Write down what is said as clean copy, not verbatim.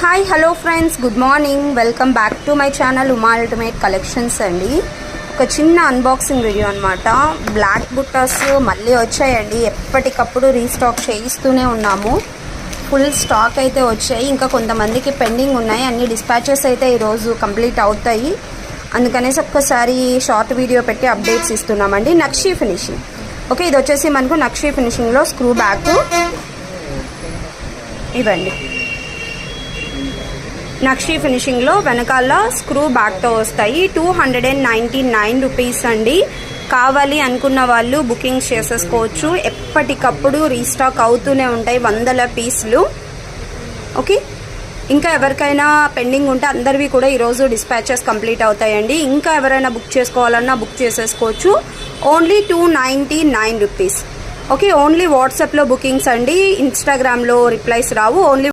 Hi hello friends, good morning. Welcome back to my channel Uma ultimate collections అండి. ఒక చిన్న unboxing video అనమాట. Black బుట్టాస్ మళ్ళీ వచ్చాయండి. ఎప్పటికప్పుడు రీస్టాక్ చేయిస్తూనే ఉన్నాము. ఫుల్ స్టాక్ అయితే వచ్చాయి. ఇంకా కొంతమందికి పెండింగ్ ఉన్నాయి. అన్ని డిస్పాచెస్ అయితే ఈరోజు కంప్లీట్ అవుతాయి. అందుకనేసి ఒక్కసారి షార్ట్ వీడియో పెట్టి అప్డేట్స్ ఇస్తున్నామండి. నక్షీ ఫినిషింగ్. ఓకే, ఇది వచ్చేసి మనకు నక్షీ ఫినిషింగ్లో స్క్రూ బ్యాక్ ఇవ్వండి. నక్షీ ఫినిషింగ్లో వెనకాల స్క్రూ బ్యాక్తో వస్తాయి. 299 రూపీస్ అండి. కావాలి అనుకున్న వాళ్ళు బుకింగ్స్ చేసేసుకోవచ్చు. ఎప్పటికప్పుడు రీస్టాక్ అవుతూనే ఉంటాయి, వందల పీసులు. ఓకే, ఇంకా ఎవరికైనా పెండింగ్ ఉంటే అందరివి కూడా ఈరోజు డిస్పాచెస్ కంప్లీట్ అవుతాయండి. ఇంకా ఎవరైనా బుక్ చేసుకోవాలన్నా బుక్ చేసేసుకోవచ్చు. Only 299 rupees. ఓకే, ఓన్లీ వాట్సాప్లో బుకింగ్స్ అండి. ఇన్స్టాగ్రామ్లో రిప్లైస్ రావు. ఓన్లీ